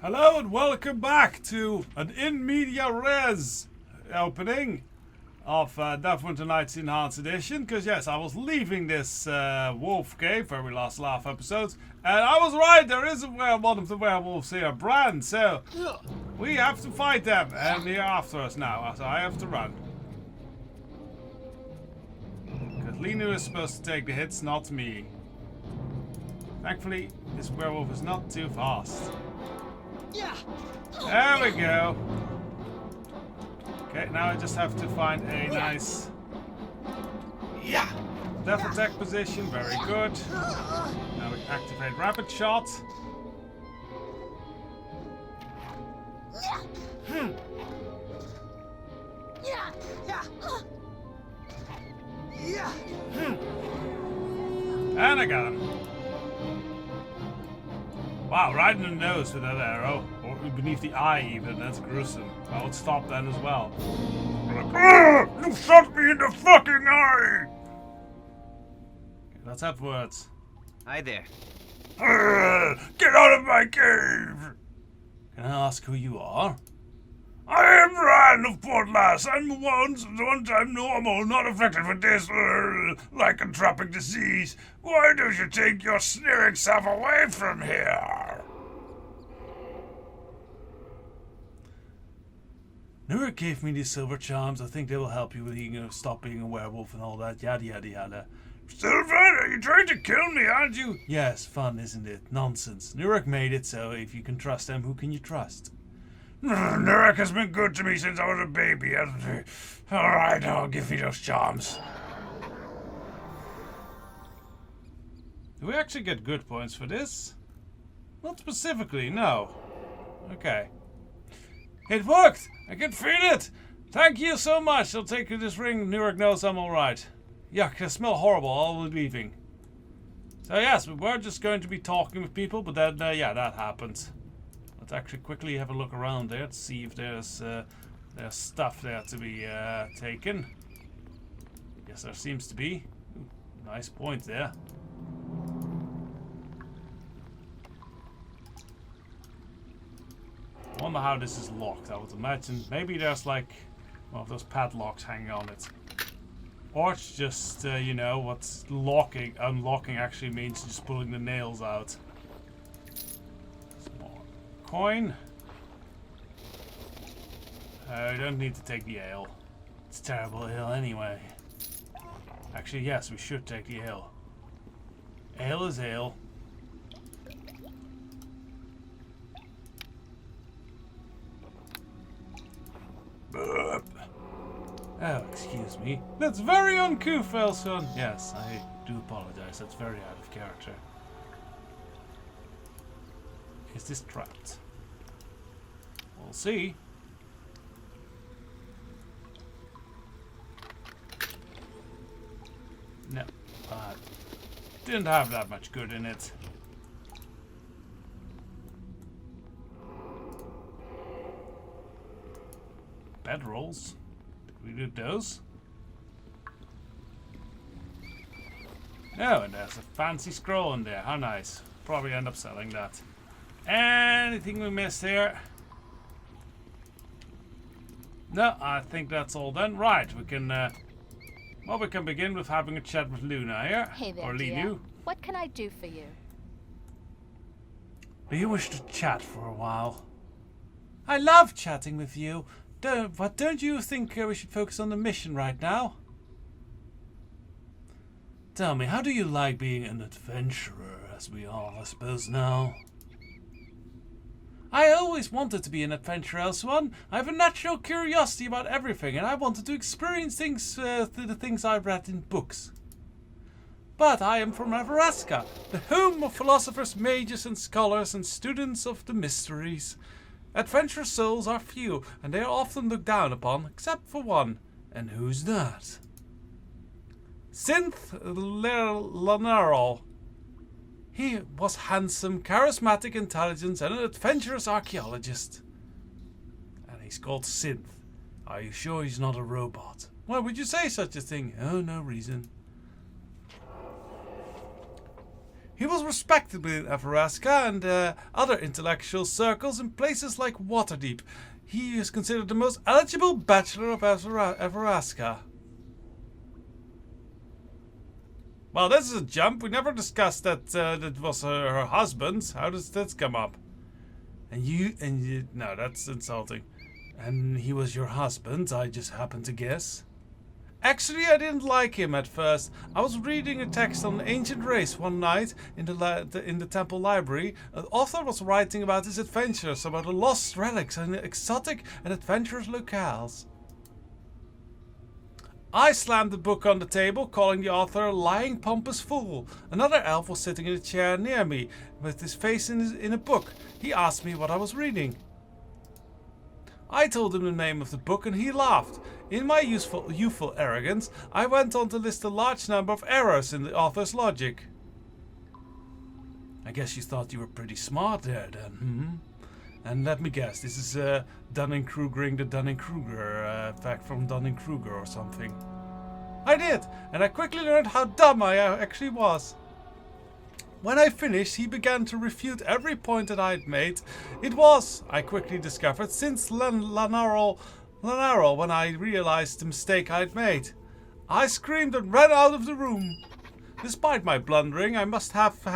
Hello and welcome back to an in media res opening of Neverwinter Nights Enhanced Edition. Because yes, I was leaving this wolf cave where we last episodes, and I was right. There is one of the werewolves here, Bran. So we have to fight them, and they're after us now. So I have to run. Because Linu is supposed to take the hits, not me. Thankfully, this werewolf is not too fast. There we go. Okay, now I just have to find a nice death attack position. Very good. Now we activate rapid shot. And I got him. Wow, right in the nose with that arrow. Or beneath the eye even, that's gruesome. I would stop then as well. You shot me in the fucking eye! Okay, let's have words. Hi there. Get out of my cave! Can I ask who you are? I am Ran of Portlass. I'm one-time normal, not affected with this lycanthropic disease. Why don't you take your sneering self away from here? Nura gave me these silver charms. I think they will help you with stop being a werewolf and all that. Yada yada yada. Silver? Are you trying to kill me, aren't you? Yes, fun, isn't it? Nonsense. Nurek made it, so if you can trust him, who can you trust? Nurek has been good to me since I was a baby, hasn't he? Alright, I'll give you those charms. Do we actually get good points for this? Not specifically, no. Okay. It worked! I can feel it! Thank you so much. I'll take this ring. Nurek knows I'm alright. Yuck, I smell horrible. I'll be leaving. So yes, we were just going to be talking with people, but then, yeah, that happened. Let's actually quickly have a look around there to see if there's stuff there to be taken. Yes, there seems to be. Ooh, nice point there. I wonder how this is locked. I would imagine maybe there's like one of those padlocks hanging on it. Or it's just, you know, what's unlocking actually means just pulling the nails out. Small coin. I don't need to take the ale. It's terrible ale anyway. Actually, yes, we should take the ale. Ale is ale. Burp. Oh, excuse me. That's very uncouth, Elsuan. Yes, I do apologize. That's very out of character. Is this trapped? We'll see. No. Didn't have that much good in it. Bedrolls. We did those. Oh, and there's a fancy scroll in there. How nice. Probably end up selling that. Anything we missed here? No, I think that's all done. Right, we can well, we can begin with having a chat with Luna here. Hey there, or dear. Linu. What can I do for you? Do you wish to chat for a while? I love chatting with you. But don't you think we should focus on the mission right now? Tell me, how do you like being an adventurer, as we are, I suppose, now? I always wanted to be an adventurer, Elsuan. I have a natural curiosity about everything, and I wanted to experience things through the things I've read in books. But I am from Nebraska, the home of philosophers, mages, and scholars, and students of the mysteries. Adventurous souls are few, and they are often looked down upon, except for one. And who's that? Synth Lanarol. He was handsome, charismatic, intelligent, and an adventurous archaeologist. And he's called Synth. Are you sure he's not a robot? Why would you say such a thing? Oh, no reason. He was respected in Everasca and other intellectual circles in places like Waterdeep. He is considered the most eligible bachelor of Everasca. Well, this is a jump. We never discussed that that was her husband. How does this come up? And you, no, that's insulting. And he was your husband, I just happened to guess. Actually, I didn't like him at first. I was reading a text on ancient race one night in the temple library. An author was writing about his adventures, about the lost relics and exotic and adventurous locales. I slammed the book on the table, calling the author a lying, pompous fool. Another elf was sitting in a chair near me, with his face in a book. He asked me what I was reading. I told him the name of the book and he laughed. In my youthful arrogance, I went on to list a large number of errors in the author's logic. I guess you thought you were pretty smart there then, hmm? And let me guess, this is Dunning-Krugering the Dunning-Kruger effect from Dunning-Kruger or something. I did, and I quickly learned how dumb I actually was. When I finished, he began to refute every point that I had made. It was, I quickly discovered, since Lanarol when I realized the mistake I had made. I screamed and ran out of the room. Despite my blundering, I must have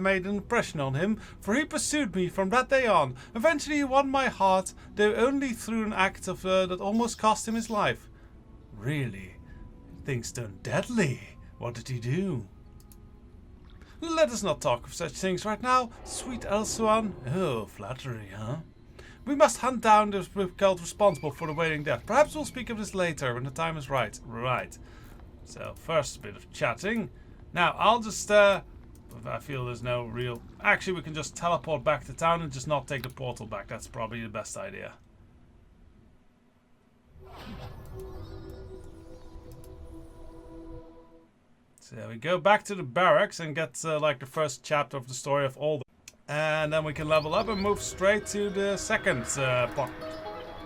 made an impression on him, for he pursued me from that day on. Eventually he won my heart, though only through an act of that almost cost him his life. Really? Things turned deadly. What did he do? Let us not talk of such things right now, sweet Elsuan. Oh, flattery, huh? We must hunt down the cult responsible for the wailing death. Perhaps we'll speak of this later, when the time is right. Right. So, first bit of chatting. Now, I'll just, I feel there's no real... Actually, we can just teleport back to town and just not take the portal back. That's probably the best idea. So we go back to the barracks and get like the first chapter of the story of all the... And then we can level up and move straight to the second part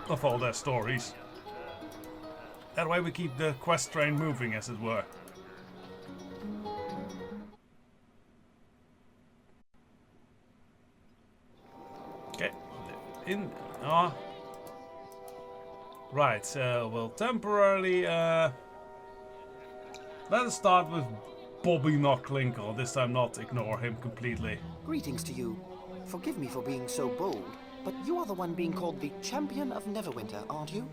of all their stories. That way we keep the quest train moving, as it were. Okay. Right, so we'll temporarily... Let us start with Bobby Knocklinkle. This time not ignore him completely. Greetings to you. Forgive me for being so bold, but you are the one being called the Champion of Neverwinter, aren't you?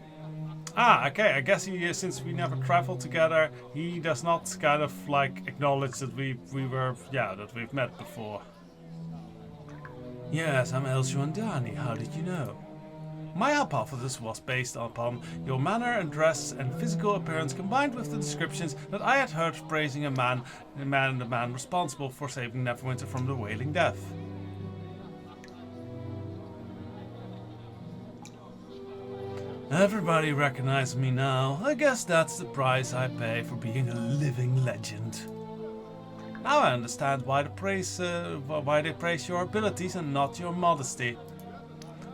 Ah, okay. I guess he, since we never traveled together, he does not kind of like acknowledge that that we've met before. Yes, I'm Elsuan. How did you know? My hypothesis was based upon your manner and dress and physical appearance combined with the descriptions that I had heard praising the man responsible for saving Neverwinter from the wailing death. Everybody recognizes me now. I guess that's the price I pay for being a living legend. Now I understand why they praise your abilities and not your modesty.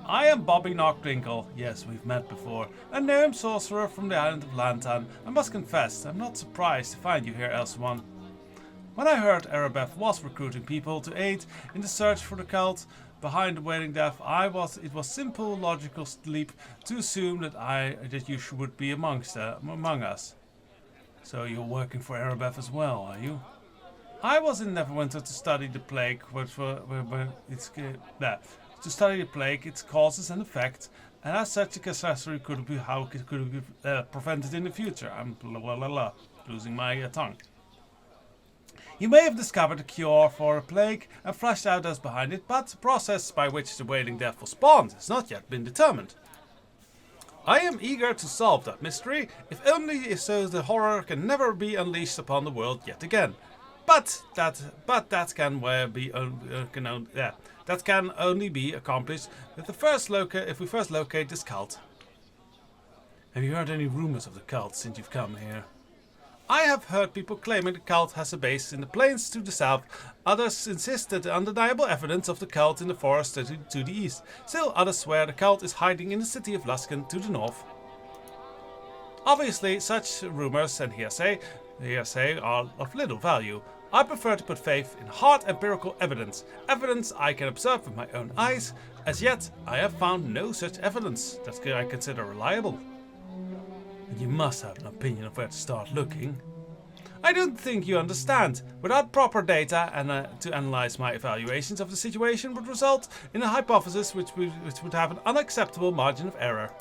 I am Bobby Knocklinkle. Yes, we've met before. A gnome sorcerer from the island of Lantan. I must confess, I'm not surprised to find you here, Elsuan. When I heard Erebeth was recruiting people to aid in the search for the cult behind the wailing death, it was simple, logical leap to assume that you would be among us. So you're working for Erebeth as well, are you? I was in Neverwinter to study the plague, to study the plague, its causes and effects, and as such a catastrophe could be prevented in the future. I'm losing my tongue. You may have discovered a cure for a plague and flushed out those behind it, but the process by which the wailing death was spawned has not yet been determined. I am eager to solve that mystery, if only so the horror can never be unleashed upon the world yet again. But that can only be accomplished with if we first locate this cult. Have you heard any rumors of the cult since you've come here? I have heard people claiming the cult has a base in the plains to the south. Others insist that the undeniable evidence of the cult in the forest to the east. Still others swear the cult is hiding in the city of Luskan to the north. Obviously, such rumors and hearsay are of little value. I prefer to put faith in hard empirical evidence, evidence I can observe with my own eyes. As yet, I have found no such evidence that I consider reliable. And you must have an opinion of where to start looking. I don't think you understand. Without proper data to analyze, my evaluations of the situation would result in a hypothesis which would have an unacceptable margin of error.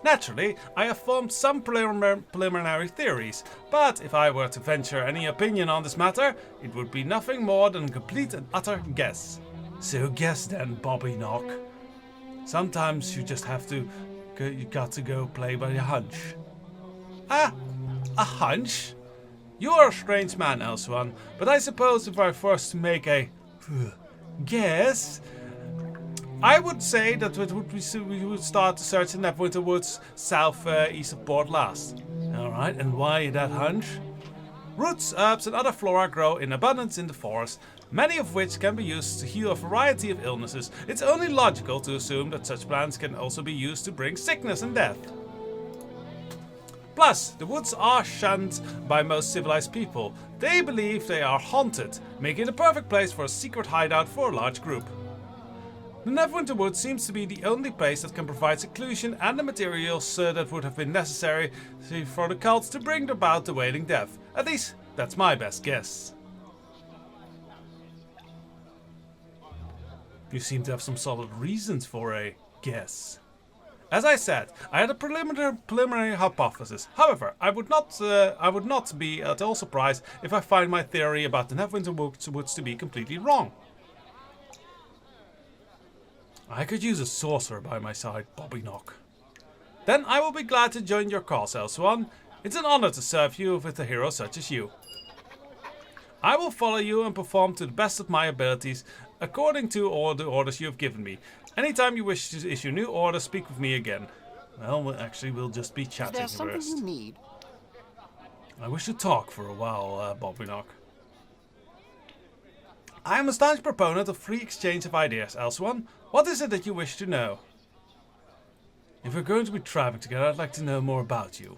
Naturally, I have formed some preliminary theories, but if I were to venture any opinion on this matter, it would be nothing more than a complete and utter guess. So guess then, Bobby Knock. Sometimes you just have to, you got to go play by your hunch. Ah, a hunch? You are a strange man, Elsuan, but I suppose if I was to make a guess, I would say that we would start to search the Neverwinter Woods south-east of Port Last. Alright, and why that hunch? Roots, herbs and other flora grow in abundance in the forest, many of which can be used to heal a variety of illnesses. It's only logical to assume that such plants can also be used to bring sickness and death. Plus, the woods are shunned by most civilized people. They believe they are haunted, making it a perfect place for a secret hideout for a large group. The Neverwinter Woods seems to be the only place that can provide seclusion and the materials that would have been necessary for the cults to bring about the Wailing Death. At least, that's my best guess. You seem to have some solid reasons for a guess. As I said, I had a preliminary hypothesis. However, I would not be at all surprised if I find my theory about the Neverwinter Woods to be completely wrong. I could use a sorcerer by my side, Bobby Knock. Then I will be glad to join your cause, Elsuan. It's an honor to serve you with a hero such as you. I will follow you and perform to the best of my abilities, according to all the orders you have given me. Anytime you wish to issue new orders, speak with me again. Well, actually, we'll just be chatting Is there something first. you need? I wish to talk for a while, Bobby Knock. I am a staunch proponent of free exchange of ideas, Elsuan. What is it that you wish to know? If we're going to be traveling together, I'd like to know more about you.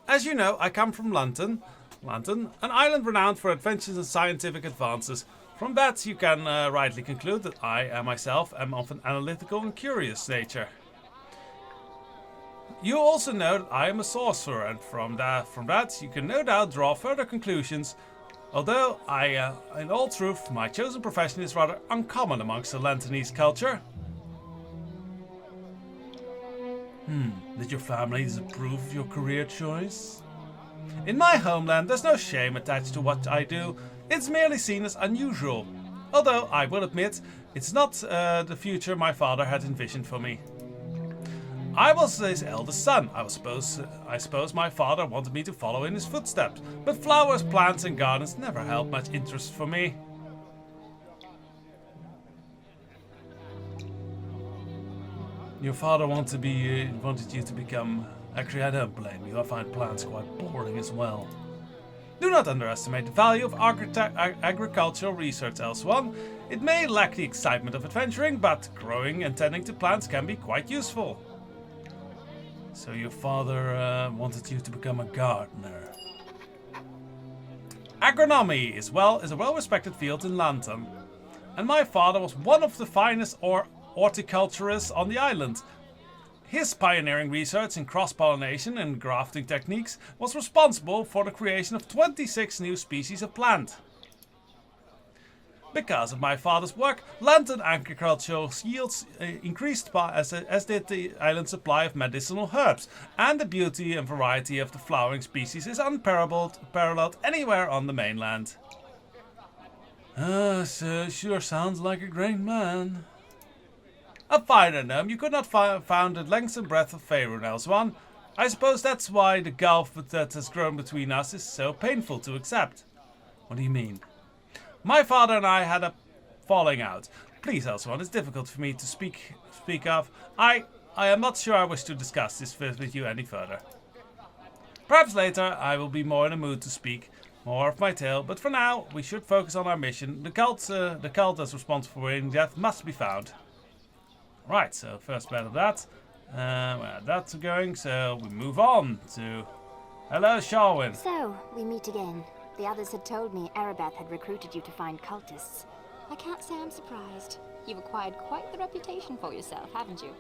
As you know, I come from London, an island renowned for adventures and scientific advances. From that, you can rightly conclude that I myself am of an analytical and curious nature. You also know that I am a sorcerer, and from that you can no doubt draw further conclusions. Although in all truth, my chosen profession is rather uncommon amongst the Lantanese culture. Did your family disapprove of your career choice? In my homeland, there's no shame attached to what I do. It's merely seen as unusual. Although, I will admit, it's not the future my father had envisioned for me. I was his eldest son. I suppose my father wanted me to follow in his footsteps, but flowers, plants and gardens never held much interest for me. Your father wanted you to become... Actually, I don't blame you. I find plants quite boring as well. Do not underestimate the value of agricultural research, Elsuan. It may lack the excitement of adventuring, but growing and tending to plants can be quite useful. So your father wanted you to become a gardener. Agronomy is a well-respected field in London, and my father was one of the finest horticulturists on the island. His pioneering research in cross-pollination and grafting techniques was responsible for the creation of 26 new species of plant. Because of my father's work, land and agricultural yields increased as did the island's supply of medicinal herbs, and the beauty and variety of the flowering species is unparalleled anywhere on the mainland. So sure sounds like a great man. A finer gnome you could not found the length and breadth of Faerun, Elsuan. I suppose that's why the gulf that has grown between us is so painful to accept. What do you mean? My father and I had a falling out. Please, Elsuan, it's difficult for me to speak of. I am not sure I wish to discuss this with you any further. Perhaps later I will be more in a mood to speak more of my tale, but for now we should focus on our mission. The cult that's responsible for Wailing Death must be found. Right, so first bit of that. Where that's going, so we move on to... Hello, Sharwin. So, we meet again. The others had told me Erebeth had recruited you to find cultists. I can't say I'm surprised. You've acquired quite the reputation for yourself, haven't you?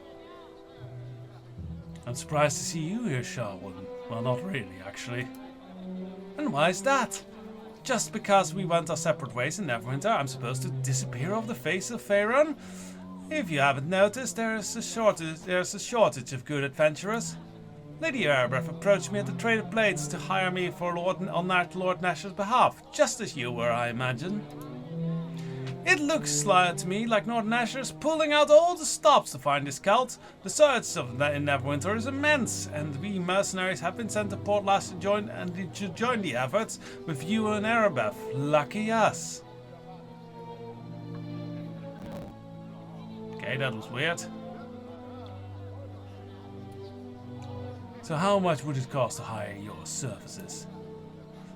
I'm surprised to see you here, Sharwood. Well, not really, actually. And why is that? Just because we went our separate ways in Neverwinter, I'm supposed to disappear off the face of Faerun? If you haven't noticed, there's a shortage of good adventurers. Lady Erebeth approached me at the Trade of Blades to hire me for Lord Nasher's behalf, just as you were, I imagine. It looks to me like Lord Nasher's pulling out all the stops to find this cult. The search in Neverwinter is immense, and we mercenaries have been sent to Portlast to join the efforts with you and Erebeth. Lucky us. Okay, that was weird. So how much would it cost to hire your services?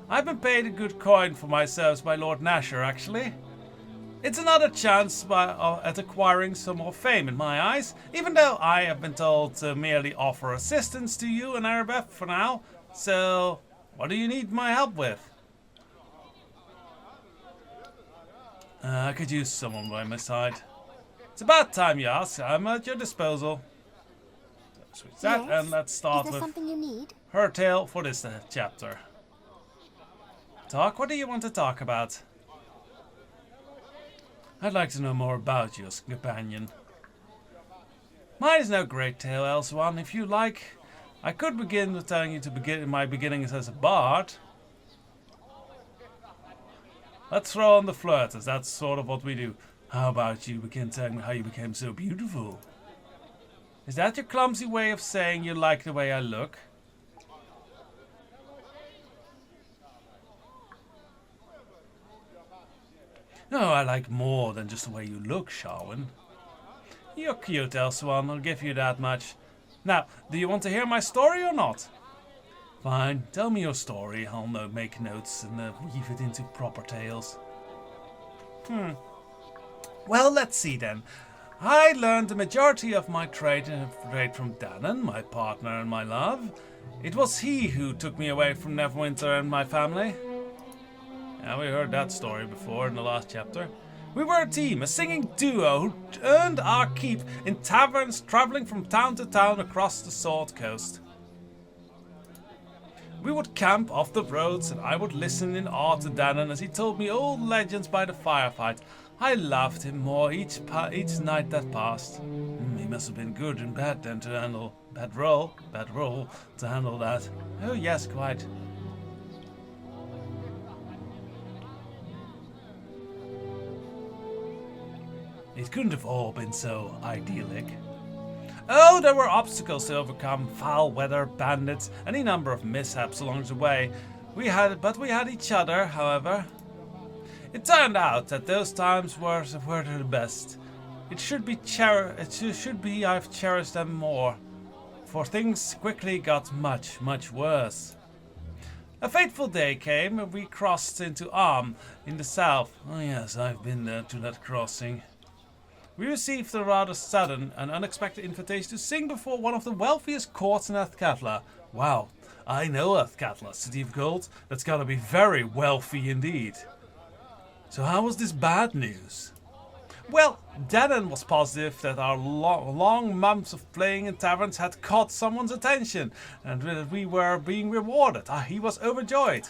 I've been paid a good coin for my service by Lord Nasher, actually. It's another chance at acquiring some more fame in my eyes, even though I have been told to merely offer assistance to you and Erebeth for now. So, what do you need my help with? I could use someone by my side. It's about time you ask. I'm at your disposal. Switch that, Yes? and let's start Is there with something you need? her tale for this chapter. Talk? What do you want to talk about? I'd like to know more about your companion. Mine is no great tale, Elsuan. If you like, I could begin with telling you my beginnings as a bard. Let's throw on the flirt, as that's sort of what we do. How about you begin telling me how you became so beautiful? Is that your clumsy way of saying you like the way I look? No, I like more than just the way you look, Sharwin. You're cute, Elsuan, I'll give you that much. Now, do you want to hear my story or not? Fine, tell me your story. I'll make notes and weave it into proper tales. Well, let's see then. I learned the majority of my trade from Dannon, my partner and my love. It was he who took me away from Neverwinter and my family. Yeah, we heard that story before in the last chapter. We were a team, a singing duo who earned our keep in taverns traveling from town to town across the Sword Coast. We would camp off the roads and I would listen in awe to Dannon as he told me old legends by the firefight. I loved him more each night that passed. He must have been good and bad then to handle. Bad role to handle that. Oh yes, quite. It couldn't have all been so idyllic. Oh, there were obstacles to overcome, foul weather, bandits, any number of mishaps along the way. But we had each other, however. It turned out that those times were the best. It should be I've cherished them more, for things quickly got much, much worse. A fateful day came and we crossed into Arm in the south. Oh yes, I've been there to that crossing. We received a rather sudden and unexpected invitation to sing before one of the wealthiest courts in Athkatla. Wow, I know Athkatla, City of Gold. That's gotta be very wealthy indeed. So how was this bad news? Well, Dannon was positive that our long months of playing in taverns had caught someone's attention and that we were being rewarded. He was overjoyed.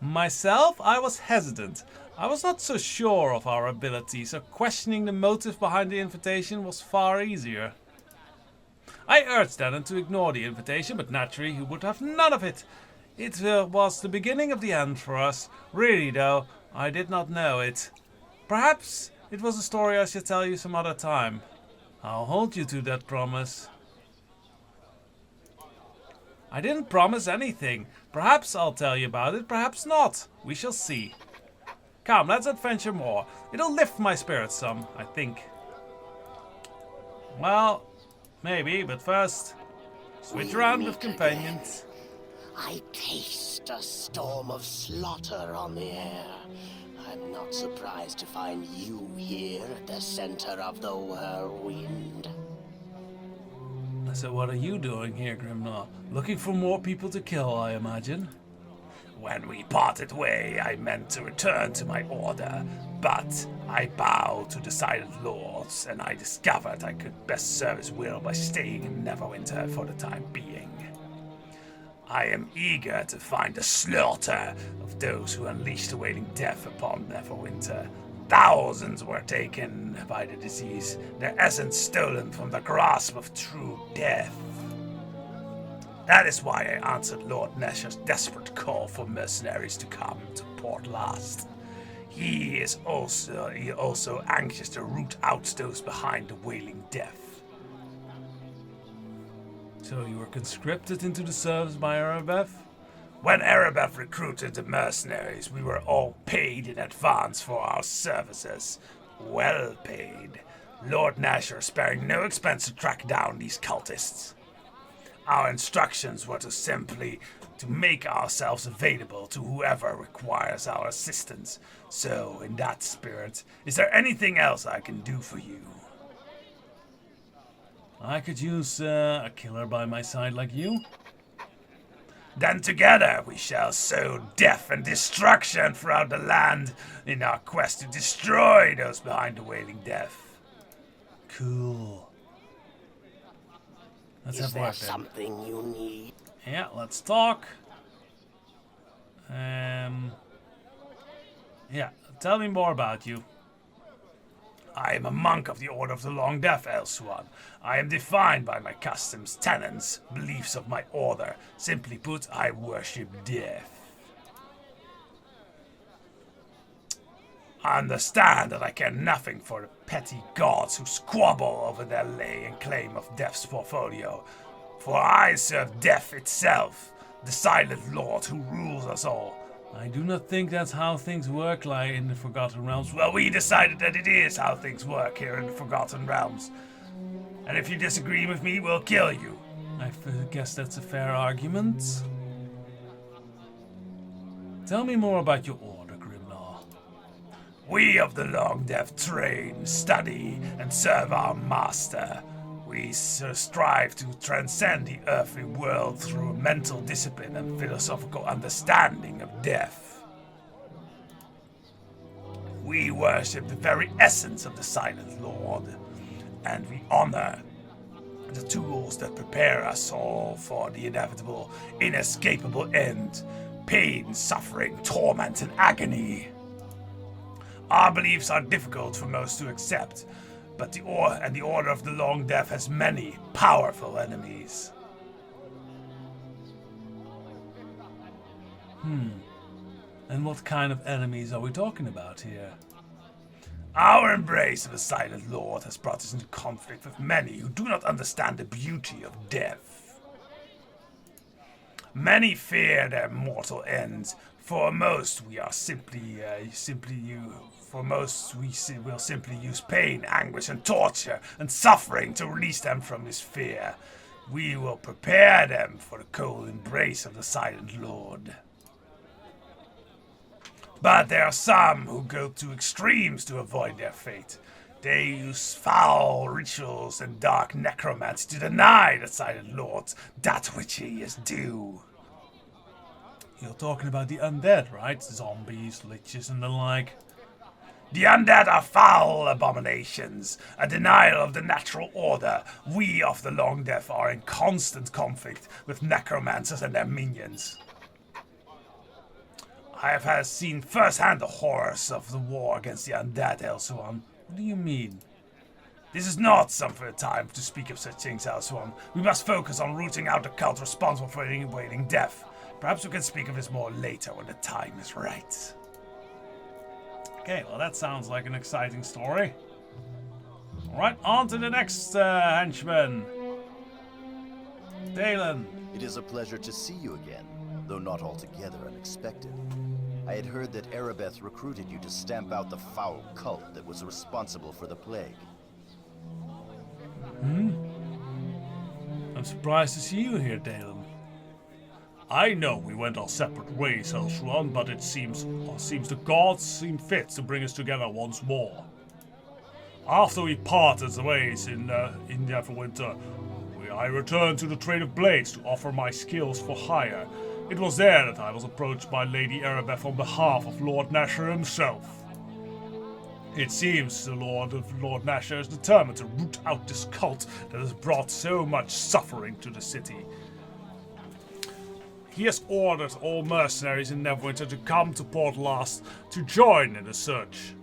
Myself, I was hesitant. I was not so sure of our abilities, so questioning the motive behind the invitation was far easier. I urged Dannon to ignore the invitation, but naturally he would have none of it. It was the beginning of the end for us. Really though, I did not know it. Perhaps it was a story I should tell you some other time. I'll hold you to that promise. I didn't promise anything. Perhaps I'll tell you about it, perhaps not. We shall see. Come, let's adventure more. It'll lift my spirits some, I think. Well, maybe, but first, switch around with companions. I taste a storm of slaughter on the air. I'm not surprised to find you here at the center of the whirlwind. So what are you doing here, Grimnar? Looking for more people to kill, I imagine? When we parted way, I meant to return to my order, but I bowed to the Silent Lords, and I discovered I could best serve his will by staying in Neverwinter for the time being. I am eager to find the slaughter of those who unleashed the wailing death upon Neverwinter. Thousands were taken by the disease, their essence stolen from the grasp of true death. That is why I answered Lord Nesher's desperate call for mercenaries to come to Port Last. He is also anxious to root out those behind the wailing death. So you were conscripted into the service by Erebeth? When Erebeth recruited the mercenaries, we were all paid in advance for our services. Well paid. Lord Nasher sparing no expense to track down these cultists. Our instructions were to make ourselves available to whoever requires our assistance. So, in that spirit, is there anything else I can do for you? I could use a killer by my side like you. Then together we shall sow death and destruction throughout the land in our quest to destroy those behind the wailing death. Cool. Let's Is have there work then. something you need? Yeah, let's talk. Yeah, tell me more about you. I am a monk of the Order of the Long Death, Elsuan. I am defined by my customs, tenets, beliefs of my order. Simply put, I worship death. I understand that I care nothing for the petty gods who squabble over their lay and claim of death's portfolio. For I serve death itself, the silent lord who rules us all. I do not think that's how things work like in the Forgotten Realms. Well, we decided that it is how things work here in the Forgotten Realms. And if you disagree with me, we'll kill you. I guess that's a fair argument. Tell me more about your order, Grimlaw. We of the Long Death train, study, and serve our master. We strive to transcend the earthly world through a mental discipline and philosophical understanding of death. We worship the very essence of the Silent Lord, and we honor the tools that prepare us all for the inevitable, inescapable end: pain, suffering, torment, and agony. Our beliefs are difficult for most to accept, but the Order of the Long Death has many powerful enemies. And what kind of enemies are we talking about here? Our embrace of the Silent Lord has brought us into conflict with many who do not understand the beauty of death. Many fear their mortal ends. For most, we will simply use pain, anguish, and torture and suffering to release them from this fear. We will prepare them for the cold embrace of the Silent Lord. But there are some who go to extremes to avoid their fate. They use foul rituals and dark necromancy to deny the Silent Lord that which he is due. You're talking about the undead, right? Zombies, liches, and the like. The undead are foul abominations, a denial of the natural order. We of the Long Death are in constant conflict with necromancers and their minions. I have seen firsthand the horrors of the war against the undead, Elsuan. What do you mean? This is not some time to speak of such things, Elsuan. We must focus on rooting out the cult responsible for any wailing death. Perhaps we can speak of this more later when the time is right. Okay, well that sounds like an exciting story. Alright, on to the next henchman. Dalen. It is a pleasure to see you again, though not altogether unexpected. I had heard that Erebeth recruited you to stamp out the foul cult that was responsible for the plague. I'm surprised to see you here, Dalen. I know we went our separate ways, Elsuan, but it seems the gods seem fit to bring us together once more. After we parted ways in Neverwinter, I returned to the trade of blades to offer my skills for hire. It was there that I was approached by Lady Arabeth on behalf of Lord Nasher himself. It seems the Lord Nasher is determined to root out this cult that has brought so much suffering to the city. He has ordered all mercenaries in Neverwinter to come to Port Last to join in the search.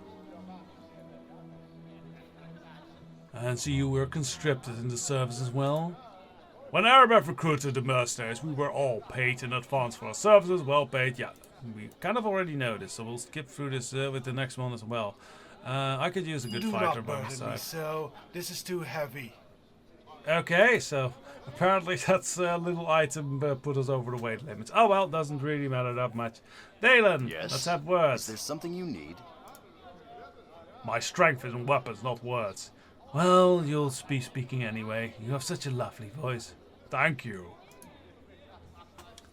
And so you were conscripted in the service as well? When Arabeth recruited the mercenaries, we were all paid in advance for our services, well paid, yeah. We kind of already know this, so we'll skip through this with the next one as well. I could use a good fighter by my side. So this is too heavy. Okay, so apparently that's a little item put us over the weight limits. Oh well, doesn't really matter that much. Dalen, Yes? let's have Is words. there something you need? My strength is in weapons, not words. Well, you'll be speaking anyway. You have such a lovely voice. Thank you.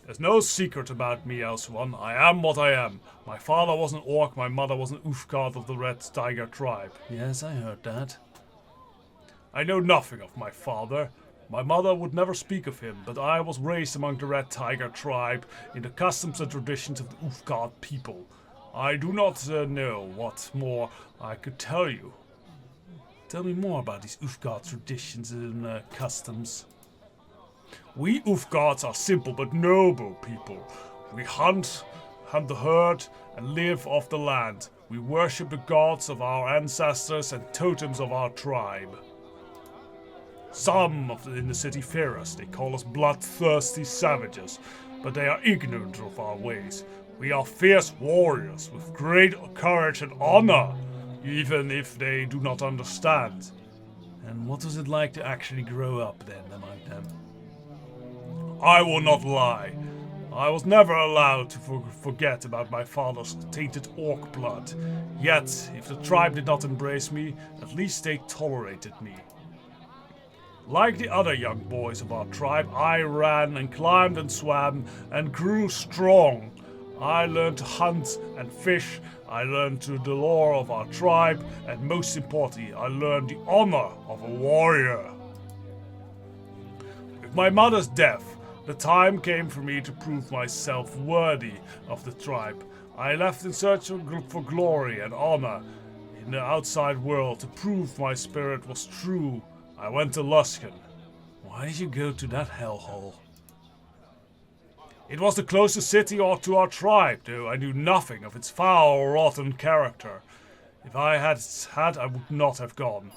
There's no secret about me, Elsuan. I am what I am. My father was an orc, my mother was an Ulfgard of the Red Tiger tribe. Yes, I heard that. I know nothing of my father. My mother would never speak of him, but I was raised among the Red Tiger tribe in the customs and traditions of the Ulfgard people. I do not know what more I could tell you. Tell me more about these Ulfgard traditions and customs. We Ulfgards are simple but noble people. We hunt the herd, and live off the land. We worship the gods of our ancestors and totems of our tribe. Some in the city fear us. They call us bloodthirsty savages, but they are ignorant of our ways. We are fierce warriors with great courage and honor, even if they do not understand. And what was it like to actually grow up then among them? I will not lie. I was never allowed to forget about my father's tainted orc blood. Yet, if the tribe did not embrace me, at least they tolerated me. Like the other young boys of our tribe, I ran and climbed and swam and grew strong. I learned to hunt and fish. I learned the lore of our tribe, and most importantly, I learned the honor of a warrior. With my mother's death, the time came for me to prove myself worthy of the tribe. I left in search for glory and honor in the outside world to prove my spirit was true. I went to Luskan. Why did you go to that hellhole? It was the closest city to our tribe, though I knew nothing of its foul, rotten character. If I had, I would not have gone.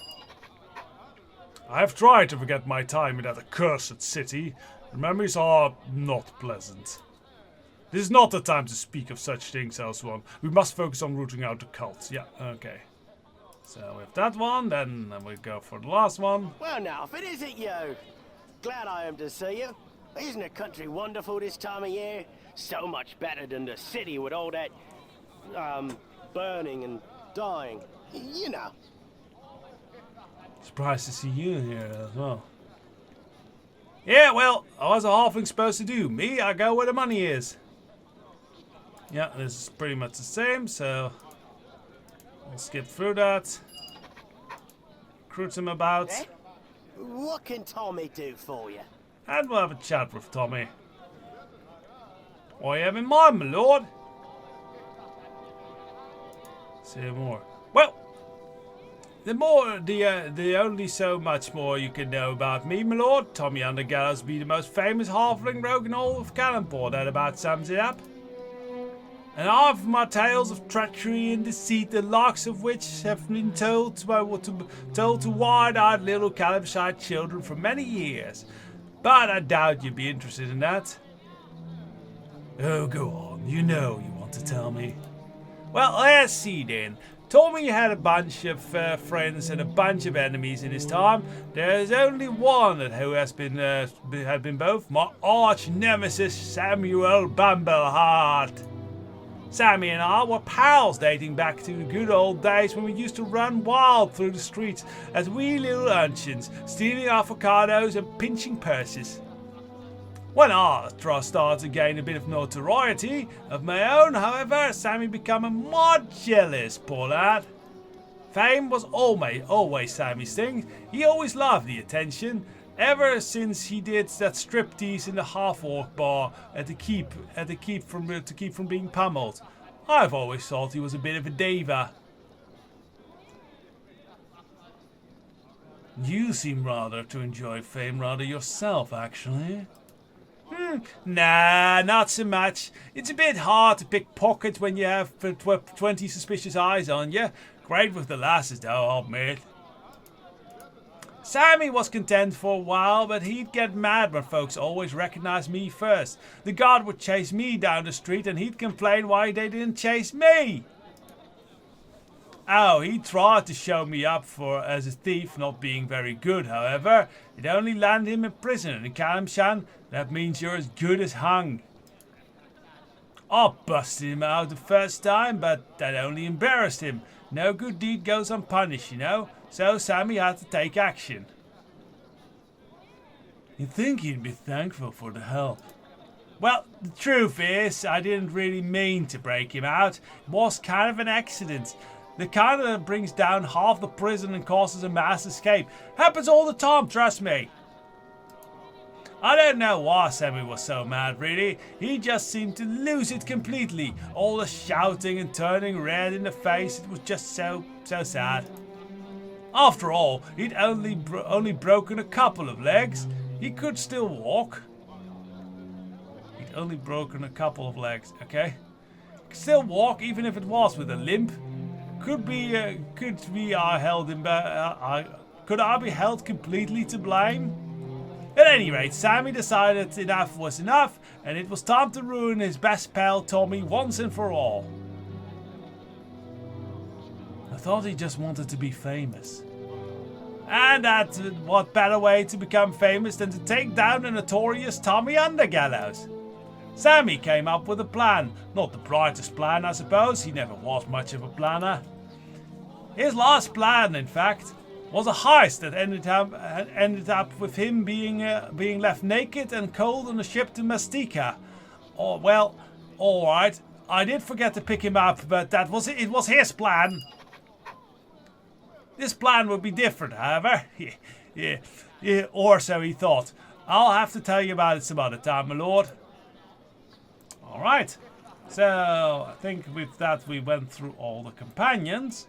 I have tried to forget my time in that accursed city. The memories are not pleasant. This is not the time to speak of such things, Elsuan. We must focus on rooting out the cults. Yeah, okay. So with that one, then we go for the last one. Well, now, if it isn't you, glad I am to see you. Isn't the country wonderful this time of year? So much better than the city with all that, burning and dying. You know. Surprised to see you here as well. Yeah, well, what's a halfling supposed to do? Me, I go where the money is. Yeah, this is pretty much the same, so I'll skip through that. Recruit him about. Eh? What can Tommy do for you? And we'll have a chat with Tommy. What you have in mind, my lord? Say more. Well, the only so much more you can know about me, my lord. Tommy Undergallows be the most famous halfling rogue in all of Cannonport. That about sums it up. And half of my tales of treachery and deceit, the likes of which have been told to wide-eyed little Callumshire children for many years. But I doubt you'd be interested in that. Oh, go on. You know you want to tell me. Well, let's see then. Tommy had a bunch of friends and a bunch of enemies in his time. There's only one who has been had been both. My arch nemesis, Samuel Bumbleheart. Sammy and I were pals dating back to the good old days when we used to run wild through the streets as wee little urchins, stealing avocados and pinching purses. When I started to gain a bit of notoriety of my own, however, Sammy became a more jealous, poor lad. Fame was always Sammy's thing. He always loved the attention, Ever since he did that striptease in the half-orc bar at the keep, to keep from being pummeled, I've always thought he was a bit of a diva. You seem rather to enjoy fame rather yourself, actually. Nah, not so much. It's a bit hard to pick pockets when you have 20 suspicious eyes on you. Great with the lasses, though, I'll admit. Sammy was content for a while, but he'd get mad when folks always recognized me first. The guard would chase me down the street and he'd complain why they didn't chase me. Oh, he tried to show me up as a thief, not being very good, however. It only landed him in prison, and in Kalimshan, that means you're as good as hung. I busted him out the first time, but that only embarrassed him. No good deed goes unpunished, you know, so Sammy had to take action. You'd think he'd be thankful for the help. Well, the truth is, I didn't really mean to break him out. It was kind of an accident. The kind that brings down half the prison and causes a mass escape. Happens all the time, trust me. I don't know why Sammy was so mad, really. He just seemed to lose it completely. All the shouting and turning red in the face, it was just so sad. After all, he'd only broken a couple of legs. He could still walk. He'd only broken a couple of legs, okay? He could still walk, even if it was with a limp. Could I be held completely to blame? At any rate, Sammy decided enough was enough, and it was time to ruin his best pal Tommy once and for all. I thought he just wanted to be famous. And what better way to become famous than to take down the notorious Tommy Undergallows? Sammy came up with a plan. Not the brightest plan, I suppose. He never was much of a planner. His last plan, in fact, was a heist that ended up with him being left naked and cold on a ship to Mastika. Oh, well, all right. I did forget to pick him up, but it was his plan. This plan would be different, however. Yeah, or so he thought. I'll have to tell you about it some other time, my lord. Alright, so I think with that we went through all the companions.